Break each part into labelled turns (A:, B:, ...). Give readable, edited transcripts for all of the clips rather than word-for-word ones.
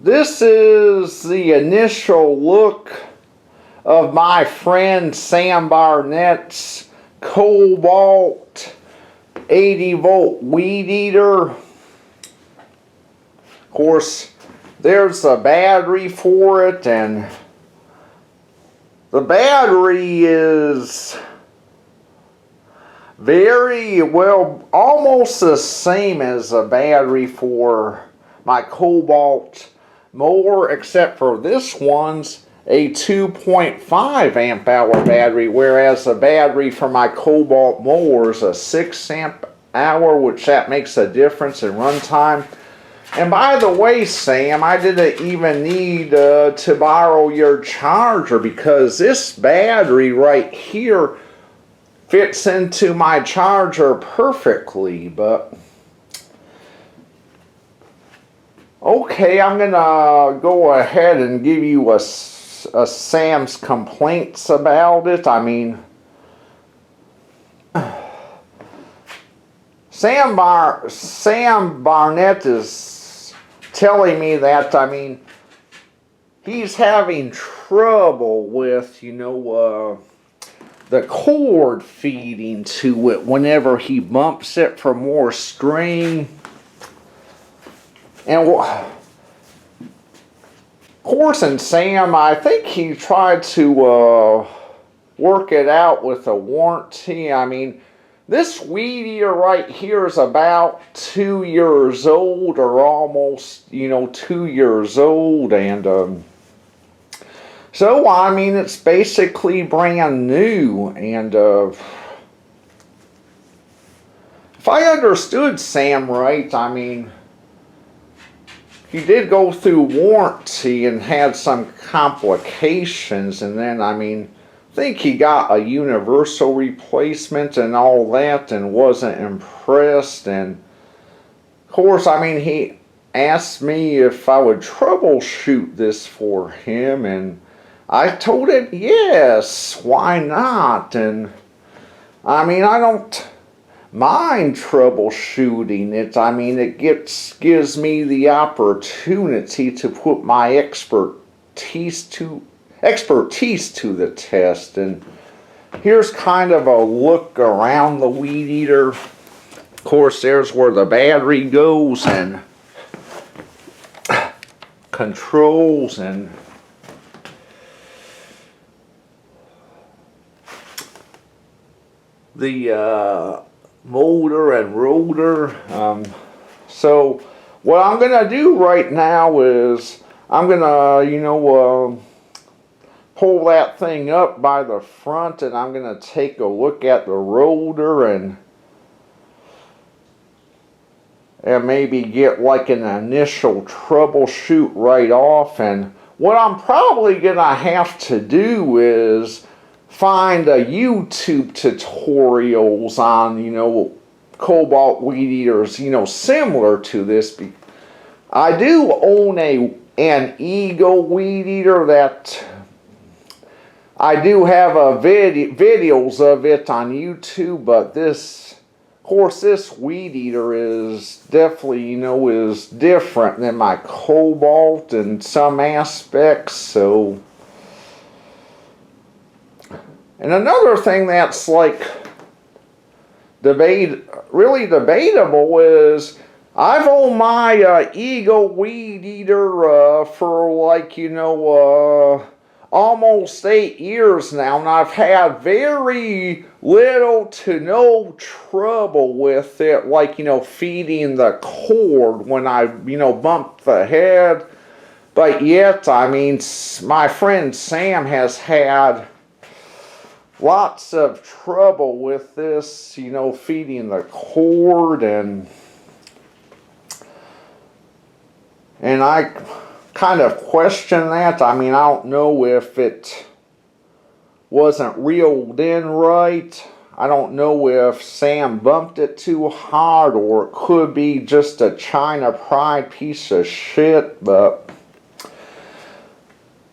A: This is the initial look of my friend Sam Barnett's Kobalt 80-volt weed eater. Of course, there's a battery for it, and the battery is very well, almost the same as a battery for my Kobalt mower, except for this one's a 2.5 amp hour battery, whereas the battery for my Kobalt mower is a 6 amp hour, which that makes a difference in runtime. And by the way, Sam, I didn't even need to borrow your charger, because this battery right here fits into my charger perfectly. But okay, I'm gonna go ahead and give you a Sam's complaints about it. I mean, Sam Barnett is telling me that, I mean, he's having trouble with, the cord feeding to it whenever he bumps it for more string. And of course, and Sam, I think he tried to work it out with a warranty. I mean, this weed eater right here is about 2 years old, or almost, 2 years old, and so, I mean, it's basically brand new. And if I understood Sam right, I mean, he did go through warranty and had some complications, and then, I mean, I think he got a universal replacement and all that and wasn't impressed. And of course, I mean, he asked me if I would troubleshoot this for him, and I told him yes, why not? And I mean, I don't mind troubleshooting it. I mean, it gives me the opportunity to put my expertise to the test. And here's kind of a look around the weed eater. Of course, there's where the battery goes and controls, and the motor and rotor. So what I'm gonna do right now is I'm gonna pull that thing up by the front, and I'm gonna take a look at the rotor and maybe get like an initial troubleshoot right off. And what I'm probably gonna have to do is find a YouTube tutorials on, Kobalt weed eaters, similar to this. I do own an Eagle weed eater that I do have videos of it on YouTube, but this, of course, this weed eater is definitely, is different than my Kobalt in some aspects. So, and another thing that's like really debatable is I've owned my Eagle weed eater for like, almost 8 years now, and I've had very little to no trouble with it, like, feeding the cord when I, bump the head. But yet, I mean, my friend Sam has had lots of trouble with this, feeding the cord, and I kind of question that. I mean, I don't know if it wasn't reeled in right. I don't know if Sam bumped it too hard, or it could be just a China Pride piece of shit. But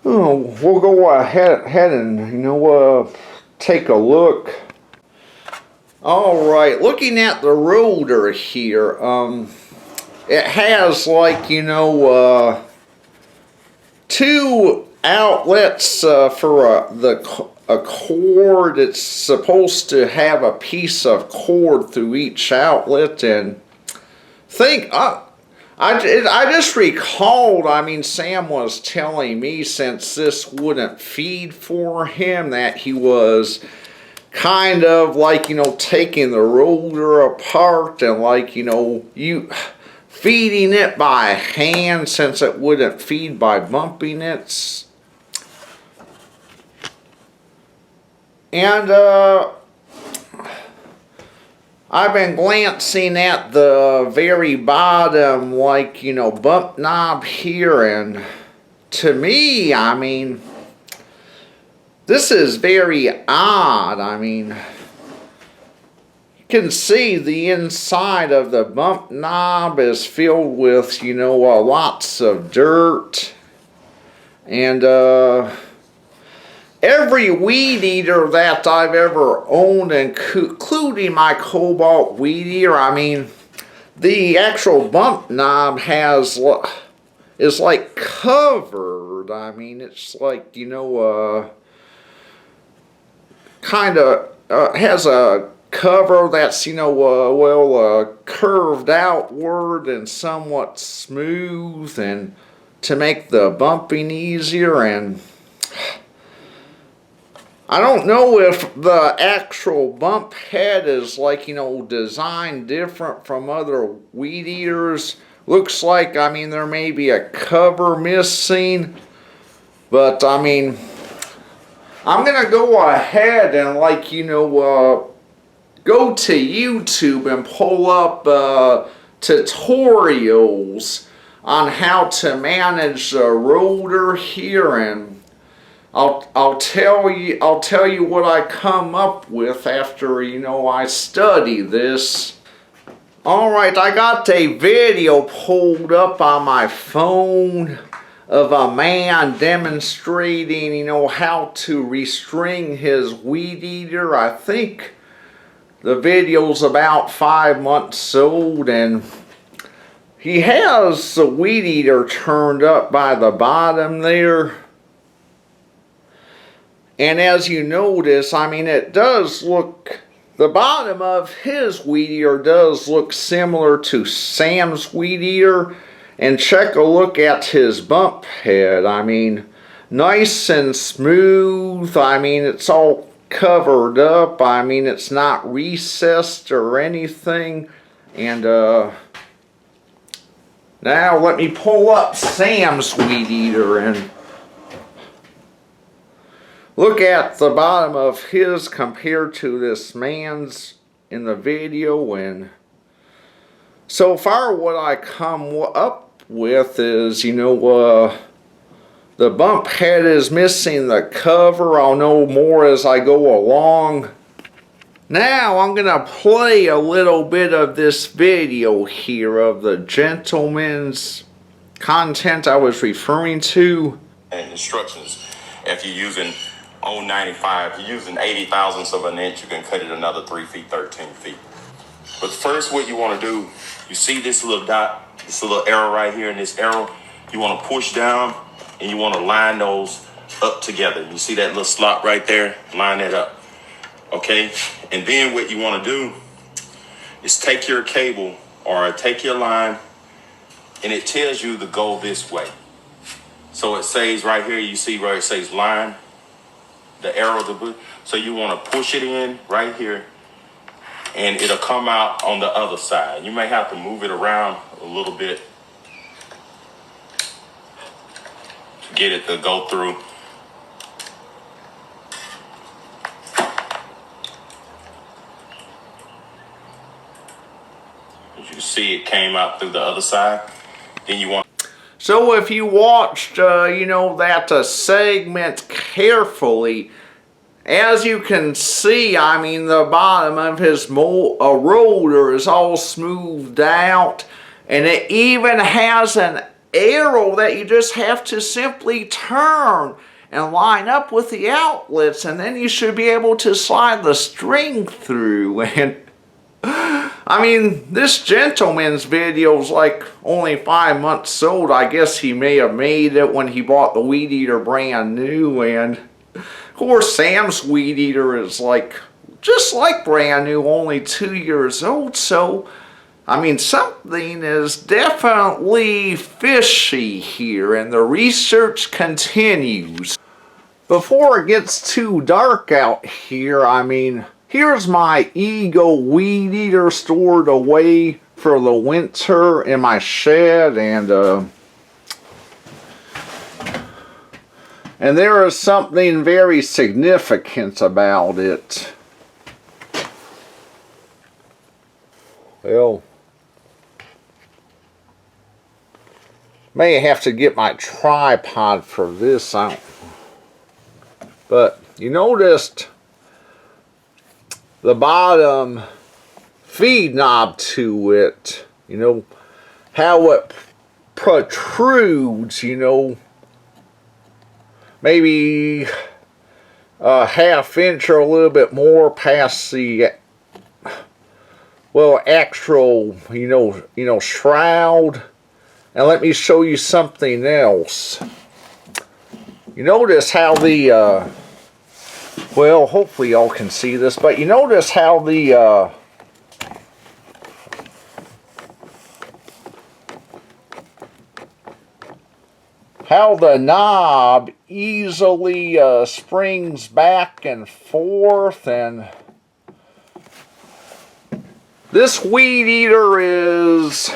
A: we'll go ahead and take a look. Alright, looking at the rotor here, it has like, two outlets for a cord. It's supposed to have a piece of cord through each outlet, and I just recalled, I mean, Sam was telling me, since this wouldn't feed for him, that he was kind of like, you know, taking the rotor apart and, like, you know, feeding it by hand since it wouldn't feed by bumping it. And I've been glancing at the very bottom, like, you know, bump knob here, and to me, I mean, this is very odd. I mean, you can see the inside of the bump knob is filled with, you know, lots of dirt. And every weed eater that I've ever owned, including my Kobalt Weedeater, I mean, the actual bump knob is like covered. I mean, it's like, you know, kind of has a cover that's, you know, curved outward and somewhat smooth, and to make the bumping easier. And I don't know if the actual bump head is, like, you know, designed different from other weed eaters. Looks like, I mean, there may be a cover missing, but I mean, I'm gonna go ahead and, like, you know, go to YouTube and pull up tutorials on how to manage the rotor here, and I'll tell you what I come up with after, you know, I study this. Alright, I got a video pulled up on my phone of a man demonstrating, you know, how to restring his weed eater. I think the video's about 5 months old, and he has the weed eater turned up by the bottom there. And as you notice, I mean, it does look, the bottom of his weed eater does look similar to Sam's weed eater. And check a look at his bump head. I mean, nice and smooth. I mean, it's all covered up. I mean, it's not recessed or anything. And now let me pull up Sam's weed eater and look at the bottom of his compared to this man's in the video. And so far what I come up with is, you know, the bump head is missing the cover. I'll know more as I go along. Now I'm gonna play a little bit of this video here of the gentleman's content I was referring to.
B: And instructions. If you're using 0.95, if you're using 80 thousandths of an inch, you can cut it another 3 feet, 13 feet. But first, what you want to do, you see this little dot, this little arrow right here, and this arrow, you want to push down and you want to line those up together. You see that little slot right there? Line that up. Okay? And then what you want to do is take your cable or take your line, and it tells you to go this way. So it says right here, you see where it says line, the arrow, so you want to push it in right here, and it'll come out on the other side. You may have to move it around a little bit to get it to go through. As you can see, it came out through the other side. Then you want.
A: So if you watched, you know, that segment carefully, as you can see, I mean, the bottom of his rotor is all smoothed out, and it even has an arrow that you just have to simply turn and line up with the outlets, and then you should be able to slide the string through. And I mean, this gentleman's video's like only 5 months old. I guess he may have made it when he bought the Weed Eater brand new. And of course, Sam's Weed Eater is like just like brand new, only 2 years old. So, I mean, something is definitely fishy here, and the research continues. Before it gets too dark out here, I mean, here's my Eagle Weed Eater stored away for the winter in my shed, and there is something very significant about it. Well, may have to get my tripod for this out. But you noticed the bottom feed knob to it, you know, how it protrudes, you know, maybe a ½ inch or a little bit more past the, well, actual, you know, shroud. And let me show you something else. You notice how the, well, hopefully y'all can see this, but you notice how the, knob easily springs back and forth, and this Weed Eater is,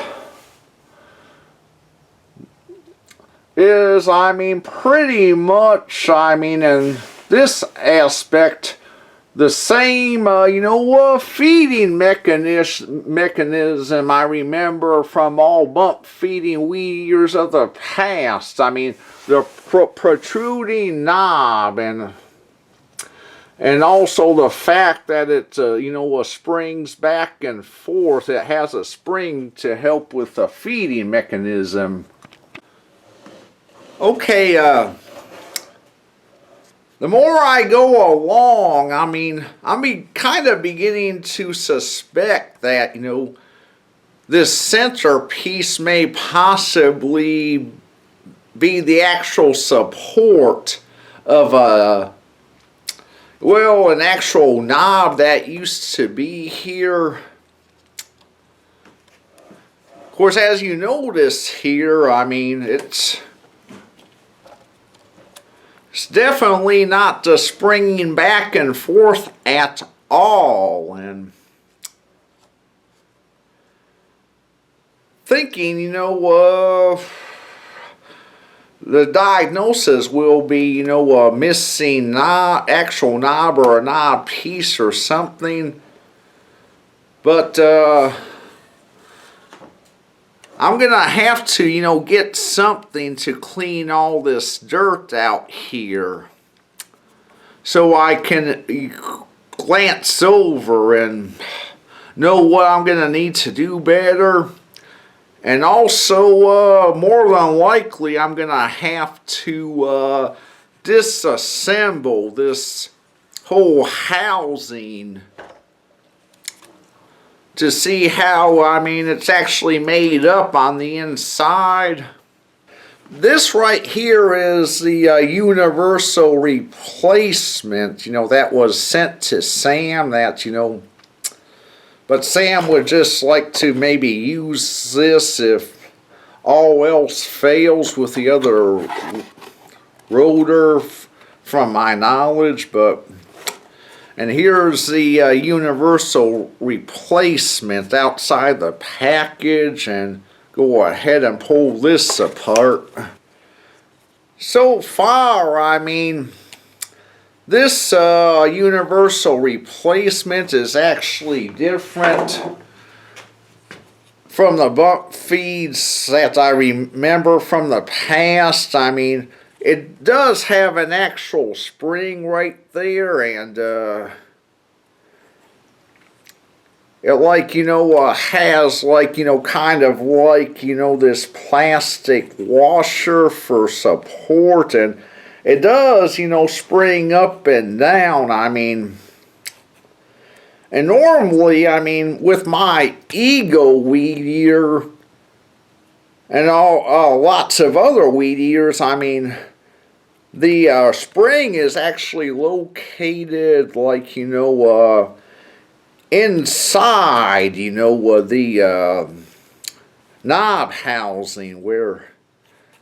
A: I mean, pretty much, I mean, in this aspect, the same, you know, feeding mechanism I remember from all bump feeding Weed Eaters of the past. I mean, the protruding knob, and also the fact that it, you know, springs back and forth. It has a spring to help with the feeding mechanism. Okay, the more I go along, I mean, I'm kind of beginning to suspect that, you know, this centerpiece may possibly be the actual support of a, well, an actual knob that used to be here. Of course, as you notice here, I mean, it's definitely not the springing back and forth at all. And thinking, you know, the diagnosis will be, you know, a missing knob, actual knob, or a knob piece or something. But I'm gonna have to, you know, get something to clean all this dirt out here, so I can glance over and know what I'm gonna need to do better. And also, more than likely, I'm gonna have to disassemble this whole housing to see how, I mean, it's actually made up on the inside. This right here is the universal replacement, you know, that was sent to Sam, that, you know, but Sam would just like to maybe use this if all else fails with the other rotor, from my knowledge. But, and here's the universal replacement outside the package, and go ahead and pull this apart. So far, I mean, this universal replacement is actually different from the bump feeds that I remember from the past. I mean, it does have an actual spring right there, and it, like, you know, has, like, you know, kind of like, you know, this plastic washer for support, and it does, you know, spring up and down. I mean, And normally, I mean, with my Ego weed eater and lots of other weed eaters, I mean, the spring is actually located, like, inside, the knob housing, where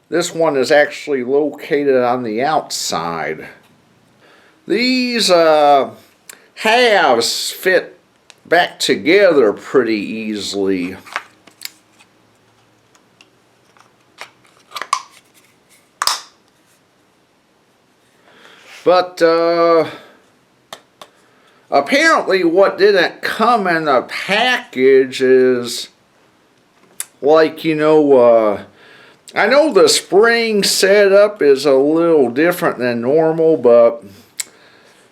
A: this one is actually located on the outside. These halves fit back together pretty easily. But apparently what didn't come in the package is, like, I know the spring setup is a little different than normal, but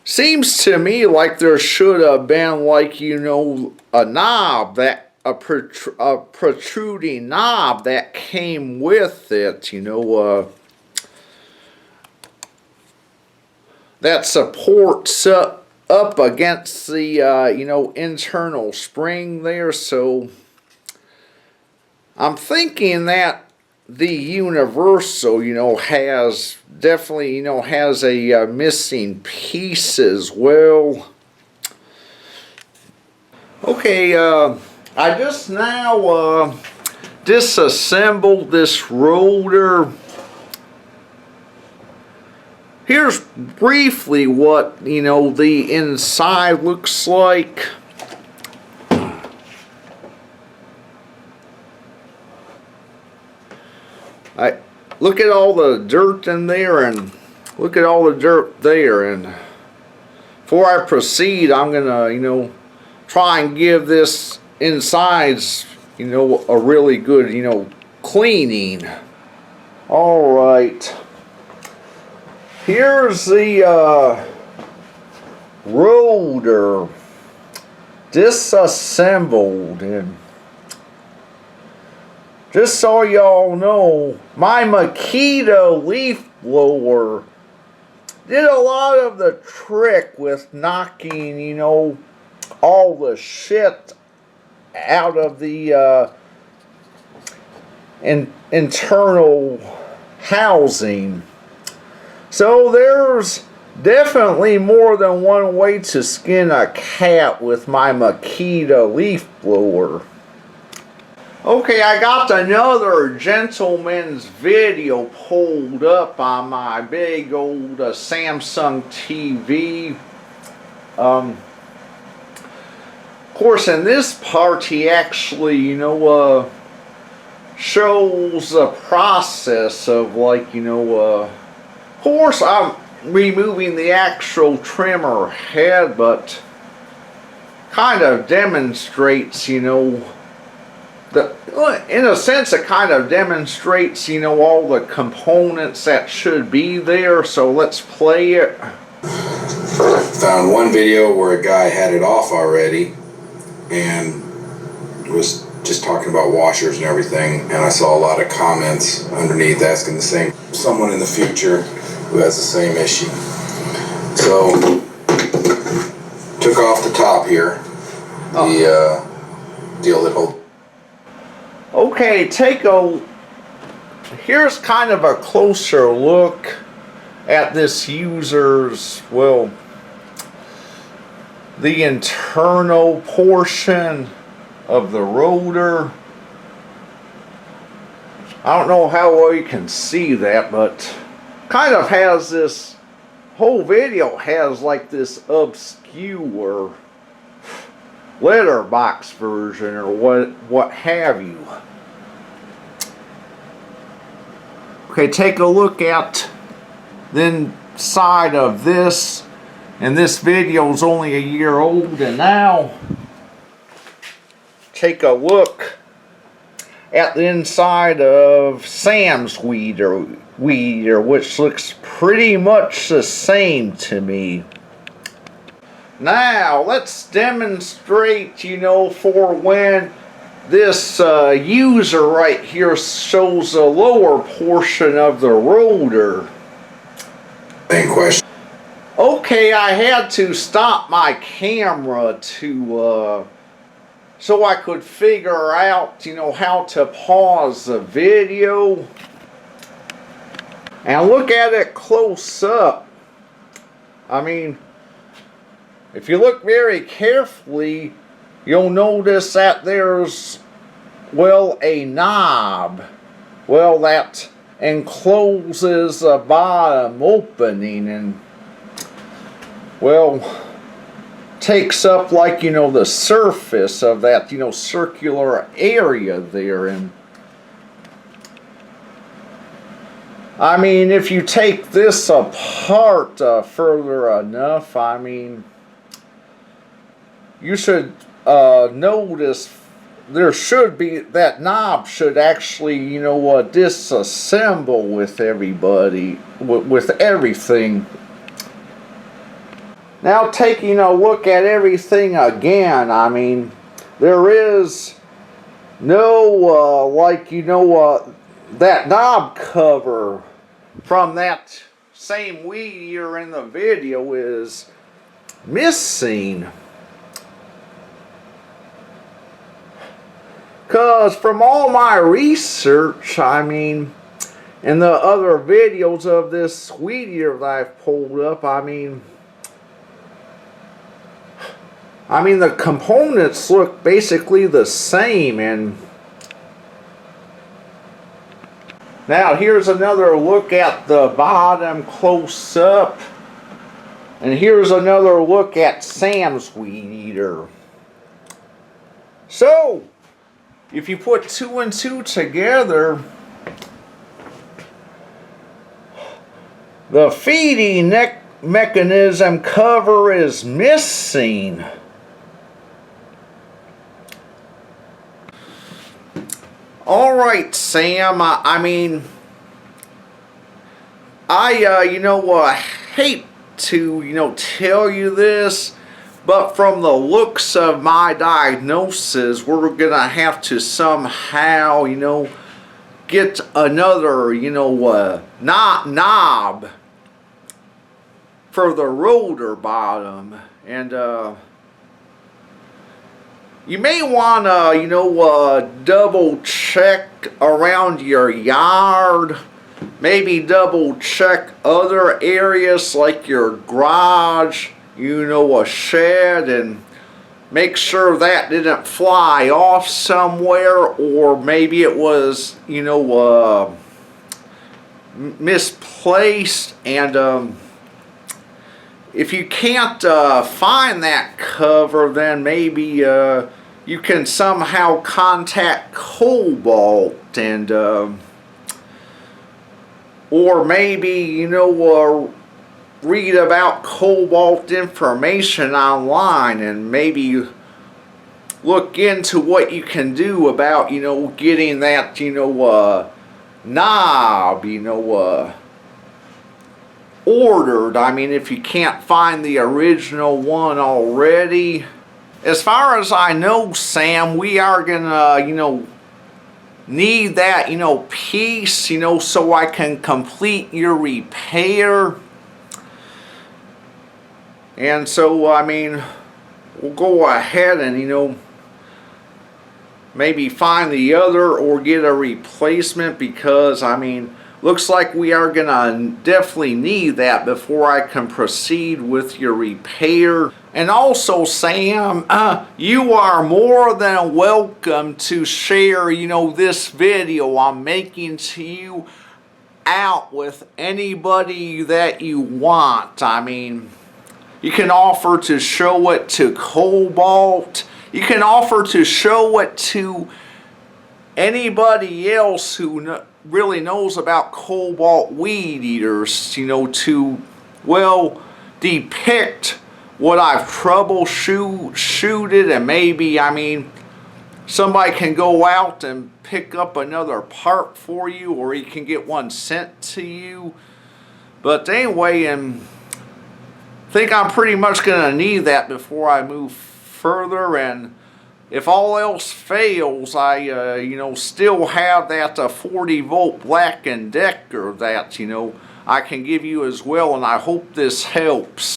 A: seems to me like there should have been, like, a knob, that a protruding knob that came with it, that supports up against the internal spring there. So I'm thinking that the universal has definitely has a missing piece as well. Okay, I just now disassembled this rotor. Here's briefly what the inside looks like. Look at all the dirt in there, and look at all the dirt there. And before I proceed, I'm gonna try and give this insides a really good cleaning. All right. Here's the rotor disassembled, and just so y'all know, my Makita leaf blower did a lot of the trick with knocking all the shit out of the internal housing. So there's definitely more than one way to skin a cat with my Makita leaf blower. Okay, I got another gentleman's video pulled up on my big old Samsung TV. Of course, in this part, he actually, shows the process of, like, of course, I'm removing the actual trimmer head, but kind of demonstrates, in a sense, it kind of demonstrates, all the components that should be there. So let's play it.
C: Found one video where a guy had it off already and was just talking about washers and everything, and I saw a lot of comments underneath asking the same, someone in the future who has the same issue. So took off the top here, the deal that holds.
A: Okay, here's kind of a closer look at this user's, well, the internal portion of the rotor. I don't know how well you can see that, but kind of has this whole video has like this obscure letterbox version or what have you. Okay, take a look at the inside of this, and this video is only a year old. And now take a look at the inside of Sam's Weedeater, which looks pretty much the same to me. Now let's demonstrate, for when this user right here shows the lower portion of the rotor.
C: Same question.
A: Okay, I had to stop my camera to so I could figure out, how to pause the video and look at it close up. I mean, if you look very carefully, you'll notice that there's, well, a knob, well, that encloses the bottom opening and, well, takes up, like, the surface of that, circular area there. And I mean, if you take this apart further enough, I mean, you should notice there should be, that knob should actually, disassemble with with everything. Now, taking a look at everything again, I mean, there is no, that knob cover from that same Weedeater in the video is missing. Because from all my research, I mean, and the other videos of this Weedeater that I've pulled up, I mean, the components look basically the same. And now here's another look at the bottom close up. And here's another look at Sam's Weedeater. So, if you put 2 and 2 together, the feeding mechanism cover is missing. Alright, Sam, I mean, I hate to, tell you this, but from the looks of my diagnosis, we're gonna have to somehow, get another, knob for the rotor bottom. And, you may want to, double check around your yard. Maybe double check other areas like your garage, a shed, and make sure that didn't fly off somewhere, or maybe it was, misplaced. And if you can't find that cover, then maybe you can somehow contact Kobalt, and or maybe read about Kobalt information online, and maybe look into what you can do about getting that knob ordered. I mean, if you can't find the original one already. As far as I know, Sam, we are gonna need that piece so I can complete your repair. And so, I mean, we'll go ahead and maybe find the other or get a replacement, because I mean, looks like we are gonna definitely need that before I can proceed with your repair. And also, Sam, you are more than welcome to share, this video I'm making to you out with anybody that you want. I mean, you can offer to show it to Kobalt. You can offer to show it to anybody else who really knows about Kobalt Weedeaters, to, well, depict what I've troubleshooted. And maybe, I mean, somebody can go out and pick up another part for you, or you can get one sent to you. But anyway, and I think I'm pretty much gonna need that before I move further. And if all else fails, I still have that 40-volt Black & Decker that I can give you as well, and I hope this helps.